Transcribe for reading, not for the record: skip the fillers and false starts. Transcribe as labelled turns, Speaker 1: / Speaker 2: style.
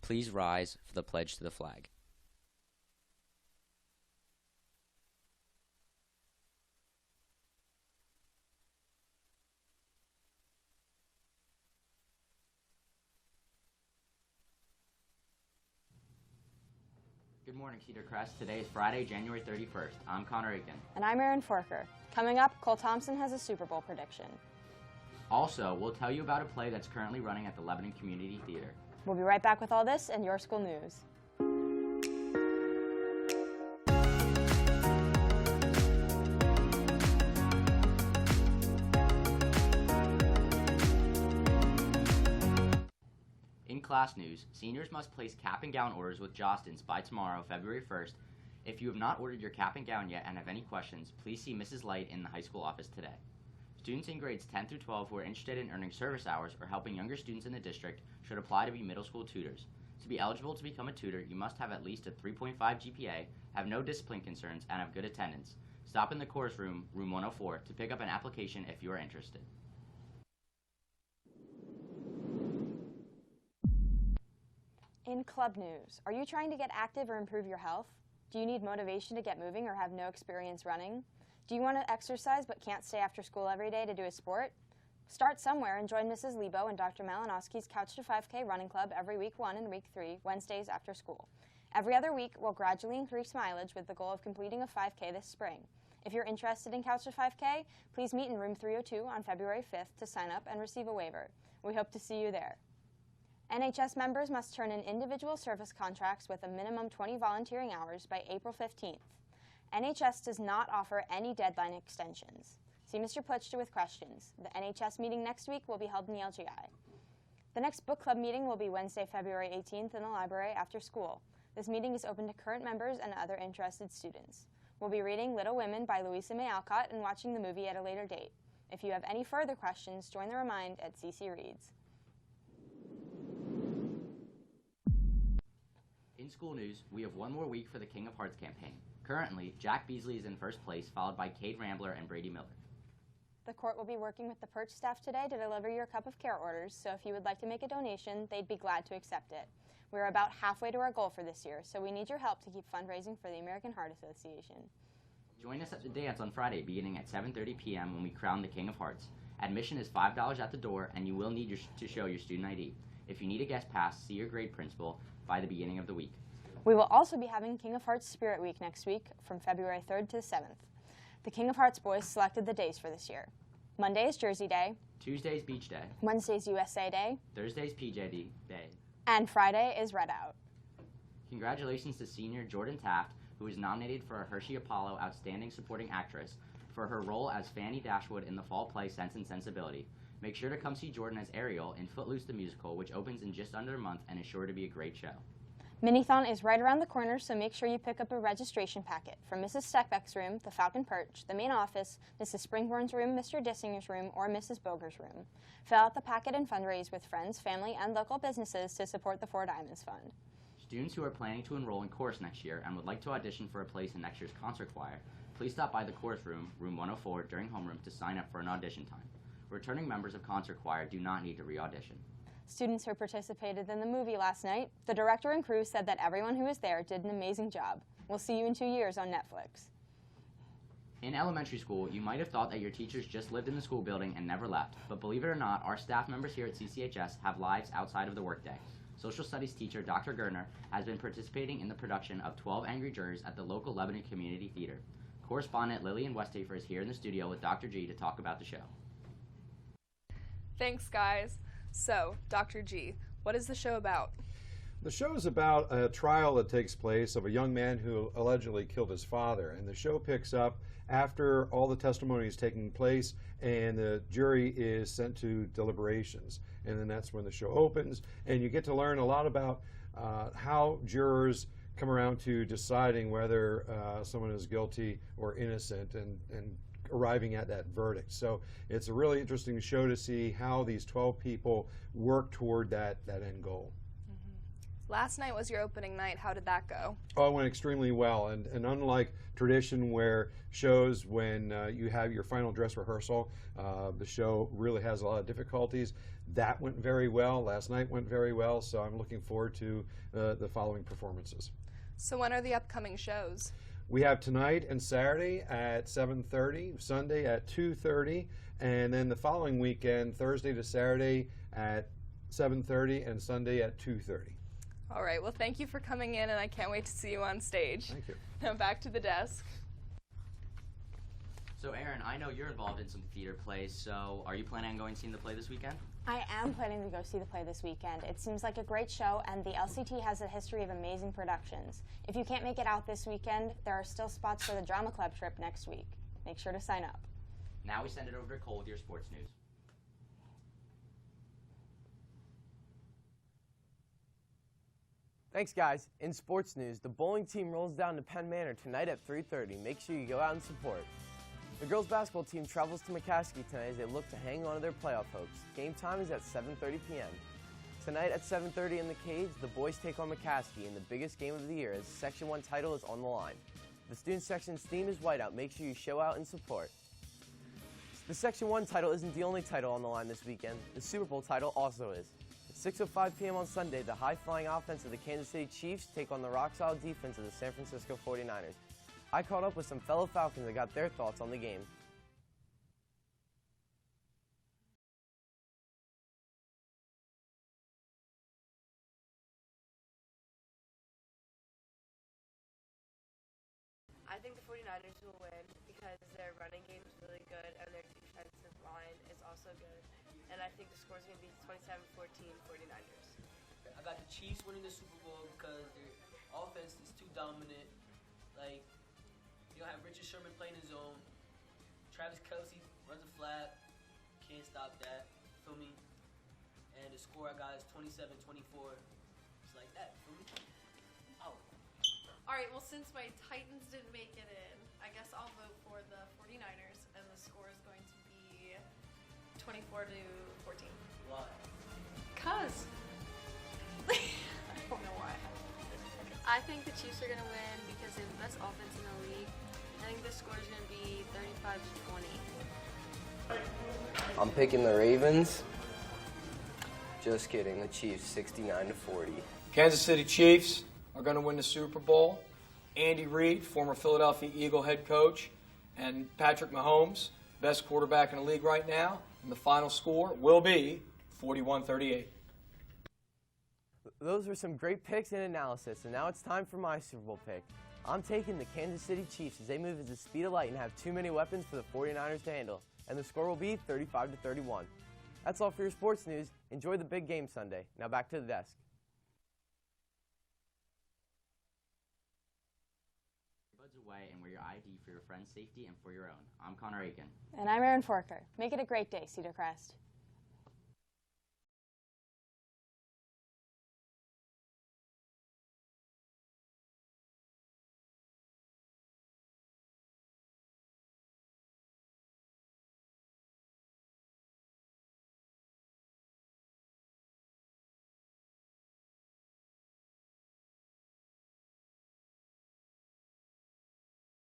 Speaker 1: Please rise for the pledge to the flag. Good morning, Cedar Crest. Today is Friday, January 31st. I'm Connor Aiken.
Speaker 2: And I'm Erin Forker. Coming up, Cole Thompson has a Super Bowl prediction.
Speaker 1: Also, we'll tell you about a play that's currently running at the Lebanon Community Theater.
Speaker 2: We'll be right back with all this and your school news.
Speaker 1: In class news, seniors must place cap and gown orders with Jostens by tomorrow, February 1st. If you have not ordered your cap and gown yet and have any questions, please see Mrs. Light in the high school office today. Students in grades 10 through 12 who are interested in earning service hours or helping younger students in the district should apply to be middle school tutors. To be eligible to become a tutor, you must have at least a 3.5 GPA, have no discipline concerns, and have good attendance. Stop in the course room, room 104, to pick up an application if you are interested.
Speaker 2: In club news, are you trying to get active or improve your health? Do you need motivation to get moving or have no experience running? Do you want to exercise but can't stay after school every day to do a sport? Start somewhere and join Mrs. Lebo and Dr. Malinowski's Couch to 5K running club every week 1 and week 3, Wednesdays after school. Every other week, we'll gradually increase mileage with the goal of completing a 5K this spring. If you're interested in Couch to 5K, please meet in room 302 on February 5th to sign up and receive a waiver. We hope to see you there. NHS members must turn in individual service contracts with a minimum 20 volunteering hours by April 15th. NHS does not offer any deadline extensions. See Mr. Puchta with questions. The NHS meeting next week will be held in the LGI. The next book club meeting will be Wednesday, February 18th in the library after school. This meeting is open to current members and other interested students. We'll be reading Little Women by Louisa May Alcott and watching the movie at a later date. If you have any further questions, join the Remind at CC Reads.
Speaker 1: In school news, we have one more week for the King of Hearts campaign. Currently, Jack Beasley is in first place, followed by Cade Rambler and Brady Miller.
Speaker 2: The court will be working with the Perch staff today to deliver your cup of care orders, so if you would like to make a donation, they'd be glad to accept it. We're about halfway to our goal for this year, so we need your help to keep fundraising for the American Heart Association.
Speaker 1: Join us at the dance on Friday, beginning at 7:30 p.m. when we crown the King of Hearts. Admission is $5 at the door, and you will need to show your student ID. If you need a guest pass, see your grade principal by the beginning of the week.
Speaker 2: We will also be having King of Hearts Spirit Week next week from February 3rd to the 7th. The King of Hearts boys selected the days for this year. Monday is Jersey Day.
Speaker 1: Tuesday is Beach Day.
Speaker 2: Wednesday is USA Day.
Speaker 1: Thursday is PJD Day.
Speaker 2: And Friday is Red Out.
Speaker 1: Congratulations to senior Jordan Taft, who is nominated for a Hershey Apollo Outstanding Supporting Actress for her role as Fanny Dashwood in the fall play Sense and Sensibility. Make sure to come see Jordan as Ariel in Footloose the Musical, which opens in just under a month and is sure to be a great show.
Speaker 2: Minithon is right around the corner, so make sure you pick up a registration packet from Mrs. Steckbeck's room, the Falcon Perch, the main office, Mrs. Springborn's room, Mr. Dissinger's room, or Mrs. Boger's room. Fill out the packet and fundraise with friends, family, and local businesses to support the Four Diamonds Fund.
Speaker 1: Students who are planning to enroll in chorus next year and would like to audition for a place in next year's concert choir, please stop by the chorus room, room 104, during homeroom to sign up for an audition time. Returning members of concert choir do not need to re-audition.
Speaker 2: Students who participated in the movie last night, the director and crew said that everyone who was there did an amazing job. We'll see you in 2 years on Netflix.
Speaker 1: In elementary school, you might have thought that your teachers just lived in the school building and never left, but believe it or not, our staff members here at CCHS have lives outside of the workday. Social studies teacher Dr. Gerner has been participating in the production of 12 Angry Jurors at the local Lebanon Community Theater. Correspondent Lillian Westhafer is here in the studio with Dr. G to talk about the show.
Speaker 3: Thanks, guys. So, Dr. G, what is the show about?
Speaker 4: The show is about a trial that takes place of a young man who allegedly killed his father, and the show picks up after all the testimony is taking place and the jury is sent to deliberations, and then that's when the show opens, and you get to learn a lot about how jurors come around to deciding whether someone is guilty or innocent and arriving at that verdict. So it's a really interesting show to see how these 12 people work toward that end goal.
Speaker 3: Last night was your opening night. How did that go?
Speaker 4: Oh, it went extremely well, and unlike tradition where shows when you have your final dress rehearsal, the show really has a lot of difficulties. That went very well. Last night went very well, so I'm looking forward to the following performances.
Speaker 3: So when are the upcoming shows?
Speaker 4: We have tonight and Saturday at 7:30, Sunday at 2:30, and then the following weekend, Thursday to Saturday at 7:30 and Sunday at 2:30.
Speaker 3: All right, well, thank you for coming in, and I can't wait to see you on stage.
Speaker 4: Thank you.
Speaker 3: Now back to the desk.
Speaker 1: So, Aaron, I know you're involved in some theater plays, so are you planning on going and seeing the play this weekend?
Speaker 2: I am planning to go see the play this weekend. It seems like a great show, and the LCT has a history of amazing productions. If you can't make it out this weekend, there are still spots for the drama club trip next week. Make sure to sign up.
Speaker 1: Now we send it over to Cole with your sports news.
Speaker 5: Thanks, guys. In sports news, the bowling team rolls down to Penn Manor tonight at 3:30. Make sure you go out and support. The girls' basketball team travels to McCaskey tonight as they look to hang on to their playoff hopes. Game time is at 7:30 p.m. Tonight at 7:30 in the Cage, the boys take on McCaskey in the biggest game of the year as the Section 1 title is on the line. The student section's theme is whiteout. Make sure you show out and support. The Section 1 title isn't the only title on the line this weekend. The Super Bowl title also is. At 6:05 p.m. on Sunday, the high-flying offense of the Kansas City Chiefs take on the rock-solid defense of the San Francisco 49ers. I caught up with some fellow Falcons that got their thoughts on the game.
Speaker 6: I think the 49ers will win because their running game is really good and their defensive line is also good. And I think the score is going to be 27-14 49ers.
Speaker 7: I got the Chiefs winning the Super Bowl because their offense is too dominant. Like, you don't have Richard Sherman playing his zone. Travis Kelce runs a flat. Can't stop that. Feel me? And the score I got is 27-24. It's like that. Feel me? Oh.
Speaker 8: All right, well, since my Titans didn't make it in, I guess I'll vote for the 49ers, and the score is going to be 24-14.
Speaker 7: Why?
Speaker 8: Cause I don't know why.
Speaker 6: I think the Chiefs are going to win because they have the best offense in the league. I think the score is going to be 35-20.
Speaker 5: I'm picking the Ravens. Just kidding, the Chiefs 69-40.
Speaker 9: Kansas City Chiefs are going to win the Super Bowl. Andy Reid, former Philadelphia Eagle head coach, and Patrick Mahomes, best quarterback in the league right now. And the final score will be 41-38.
Speaker 5: Those were some great picks and analysis, and now it's time for my Super Bowl pick. I'm taking the Kansas City Chiefs as they move at the speed of light and have too many weapons for the 49ers to handle, and the score will be 35-31. That's all for your sports news. Enjoy the big game Sunday. Now back to the desk.
Speaker 1: Buds away and wear your ID for your friend's safety and for your own. I'm Connor Aiken.
Speaker 2: And I'm Erin Forker. Make it a great day, Cedar Crest.